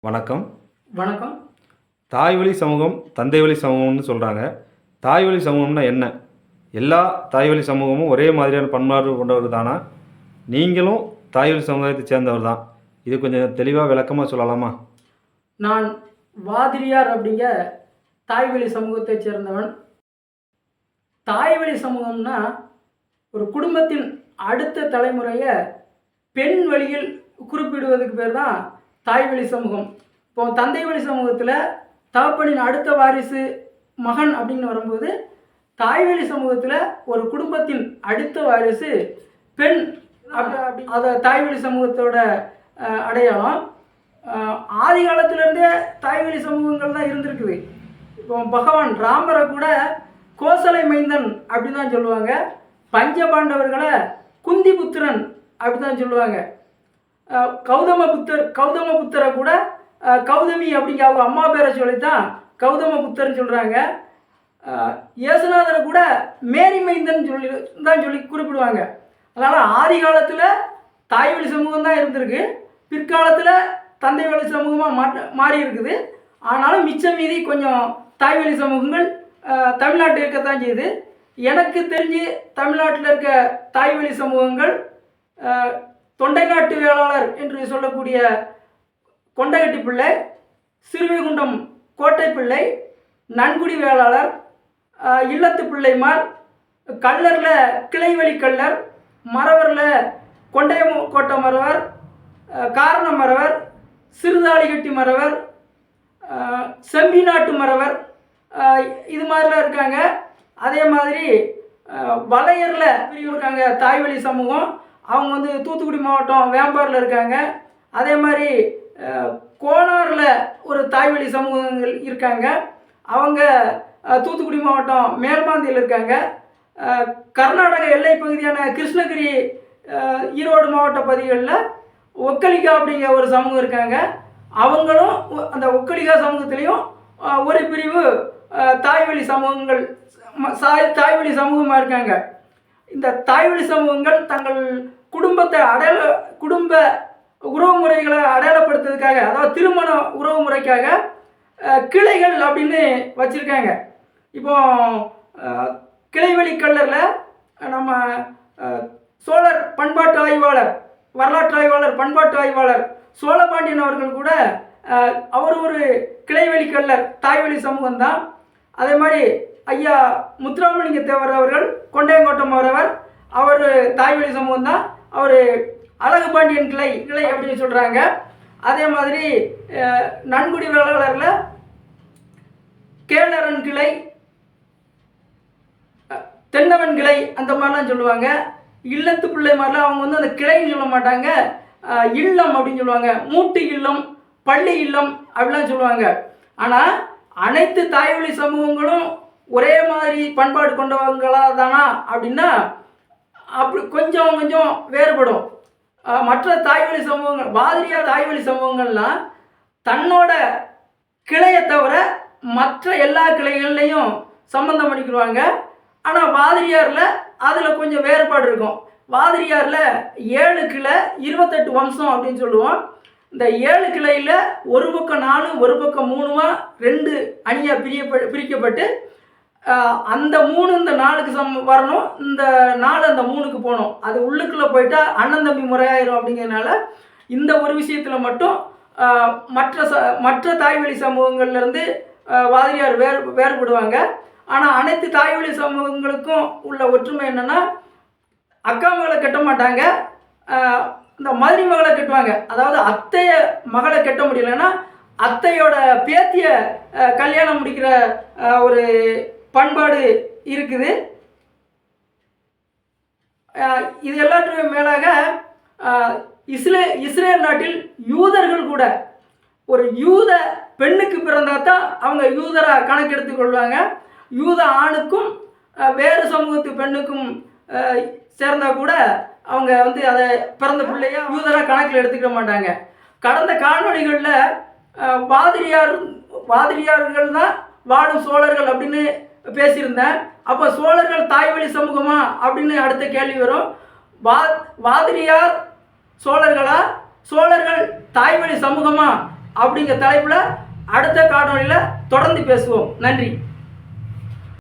வணக்கம். வணக்கம். தாய்வழி சமூகம், தந்தைவழி சமூகம்னு சொல்கிறாங்க. தாய்வழி சமூகம்னா என்ன? எல்லா தாய்வழி சமூகமும் ஒரே மாதிரியான பண்பாடு கொண்டவர் தானா? நீங்களும் தாய்வழி சமுதாயத்தை சேர்ந்தவர் தான். இது கொஞ்சம் தெளிவாக விளக்கமாக சொல்லலாமா? நான் வாதிரியார் அப்படிங்க தாய்வழி சமூகத்தைச் சேர்ந்தவன். தாய்வழி சமூகம்னா ஒரு குடும்பத்தின் அடுத்த தலைமுறையை பெண் வழியில் குறிப்பிடுவதுக்கு பேர் தான் தாய்வழி சமூகம். இப்போ தந்தை வழி சமூகத்தில் தகப்பனின் அடுத்த வாரிசு மகன் அப்படின்னு வரும்போது, தாய்வழி சமூகத்தில் ஒரு குடும்பத்தின் அடுத்த வாரிசு பெண். அப்படி அதை தாய்வழி சமூகத்தோட அடையாளம். ஆதி காலத்திலேருந்தே தாய்வழி சமூகங்கள் தான் இருந்திருக்குது. இப்போ பகவான் ராமரை கூட கோசலை மைந்தன் அப்படி தான் சொல்லுவாங்க. பஞ்சபாண்டவர்களை குந்தி புத்திரன் அப்படி தான் சொல்லுவாங்க. கௌதம புத்தரை கூட கௌதமி அப்படிங்க அவங்க அம்மா பேரை சொல்லித்தான் கௌதம புத்தர்னு சொல்கிறாங்க. இயேசுநாதரை கூட மேரி மைந்தன் சொல்லி குறிப்பிடுவாங்க. அதனால் ஆதி காலத்தில் தாய்வழி சமூகம் தான் இருந்திருக்கு. பிற்காலத்தில் தந்தை வழி சமூகமாக மாறி இருக்குது. ஆனாலும் மிச்சம் மீதி கொஞ்சம் தாய்வழி சமூகங்கள் தமிழ்நாட்டில் இருக்கத்தான் செய்யுது. எனக்கு தெரிஞ்சு தமிழ்நாட்டில் இருக்க தாய்வழி சமூகங்கள் தொண்டை நாட்டு வேளாளர் என்று சொல்லக்கூடிய கொண்டகட்டி பிள்ளை, சிறுவைகுண்டம் கோட்டை பிள்ளை, நன்குடி வேளாளர், இல்லத்து பிள்ளைமார், கல்லரில் கிளைவழி கல்லர், மறவரில் கொண்டைய கோட்டை மறவர், காரண மறவர், சிறுதாளிகட்டி மறவர், செம்பி நாட்டு மறவர், இது மாதிரிலாம் இருக்காங்க. அதே மாதிரி வளையரில் பிரிவு இருக்காங்க தாய்வழி சமூகம். அவங்க தூத்துக்குடி மாவட்டம் வேம்பாரில் இருக்காங்க. அதே மாதிரி கோனாரில் ஒரு தாய்வழி சமூகங்கள் இருக்காங்க. அவங்க தூத்துக்குடி மாவட்டம் மேல்பாந்தியில் இருக்காங்க. கர்நாடக எல்லை பகுதியான கிருஷ்ணகிரி, ஈரோடு மாவட்ட பகுதிகளில் ஒக்கலிகா அப்படிங்கிற ஒரு சமூகம் இருக்காங்க. அவங்களும் அந்த ஒக்கலிகா சமூகத்திலையும் ஒரு பிரிவு தாய்வழி சமூகங்கள் தாய்வழி சமூகமாக இருக்காங்க. இந்த தாய்வழி சமூகங்கள் தங்கள் குடும்ப உறவு முறைகளை அடையாளப்படுத்துறதுக்காக, அதாவது திருமண உறவு முறைக்காக கிளைகள் அப்படின்னு வச்சுருக்காங்க. இப்போ கிளைவழி கல்லரில் நம்ம சோழர் பண்பாட்டு ஆய்வாளர், வரலாற்று ஆய்வாளர், பண்பாட்டு ஆய்வாளர் சோழபாண்டியன் அவர்கள் கூட அவர் ஒரு கிளைவழி கல்லர், தாய்வழி சமூகம்தான். அதே மாதிரி ஐயா முத்துராமலிங்க தேவர் அவர்கள் கொண்டையங்கோட்டம் அவரவர், அவர் தாய்வழி சமூகம் தான். அவர் அழகு பாண்டியன் கிளை அப்படின்னு சொல்கிறாங்க. அதே மாதிரி நன்குடி வேளாளரில் கேளரன் கிளை, தென்னவன் கிளை அந்த மாதிரிலாம் சொல்லுவாங்க. இல்லத்து பிள்ளை மாதிரிலாம் அவங்க அந்த கிளைன்னு சொல்ல மாட்டாங்க, இல்லம் அப்படின்னு சொல்லுவாங்க. மூட்டு இல்லம், பள்ளி இல்லம் அப்படிலாம் சொல்லுவாங்க. ஆனால் அனைத்து தாய்வழி சமூகங்களும் ஒரே மாதிரி பண்பாடு கொண்டவங்களா தானா அப்படின்னா அப்படி கொஞ்சம் கொஞ்சம் வேறுபடும். மற்ற தாய்வழி சமூகங்கள், வாதிரியார் தாய்வழி சமூகங்கள்லாம் தன்னோட கிளையை தவிர மற்ற எல்லா கிளைகள்லையும் சம்பந்தம் பண்ணிக்கிடுவாங்க. ஆனால் வாதிரியாரில் அதில் கொஞ்சம் வேறுபாடு இருக்கும். வாதிரியாரில் 7 கிளை 28 வம்சம் அப்படின்னு சொல்லுவோம். இந்த 7 கிளையில் ஒரு பக்கம் 4 ஒரு பக்கம் 3 2 அணியாக பிரிக்கப்பட்டு அந்த 3 இந்த 4க்கு வரணும், இந்த 4 அந்த 3க்கு போகணும். அது உள்ளுக்குள்ளே போயிட்டா அண்ணன் தம்பி முறையாயிரும். அப்படிங்கிறதுனால இந்த ஒரு விஷயத்தில் மட்டும் மற்ற தாய்வழி சமூகங்கள்லேருந்து வாதிரியார் வேறுபடுவாங்க. ஆனால் அனைத்து தாய்வழி சமூகங்களுக்கும் உள்ள ஒற்றுமை என்னென்னா, அக்கா மகளை கட்ட மாட்டாங்க, இந்த மதுரை மகளை கட்டுவாங்க. அதாவது அத்தைய மகளை கட்ட முடியலன்னா அத்தையோட பேத்திய கல்யாணம் முடிக்கிற ஒரு பண்பாடு இருக்குது. இது எல்லாத்துக்கும் மேலாக இஸ்ரேல் நாட்டில் யூதர்கள் கூட ஒரு யூத பெண்ணுக்கு பிறந்தால் தான் அவங்க யூதராக கணக்கெடுத்து கொள்வாங்க. யூத ஆணுக்கும் வேறு சமூகத்து பெண்ணுக்கும் சேர்ந்தால் கூட அவங்க அதை பிறந்த பிள்ளைய யூதராக கணக்கில் எடுத்துக்க மாட்டாங்க. கடந்த காணொளிகளில் வாதிரியார்கள் தான் வாழும் சோழர்கள் அப்படின்னு பேசியிருந்தேன். அப்போ சோழர்கள் தாய்வழி சமூகமா அப்படின்னு அடுத்த கேள்வி வரும். வாதிரியார் சோழர்களா, சோழர்கள் தாய்வழி சமூகமா அப்படிங்கிற தலைப்பில் அடுத்த காணொளியில் தொடர்ந்து பேசுவோம். நன்றி.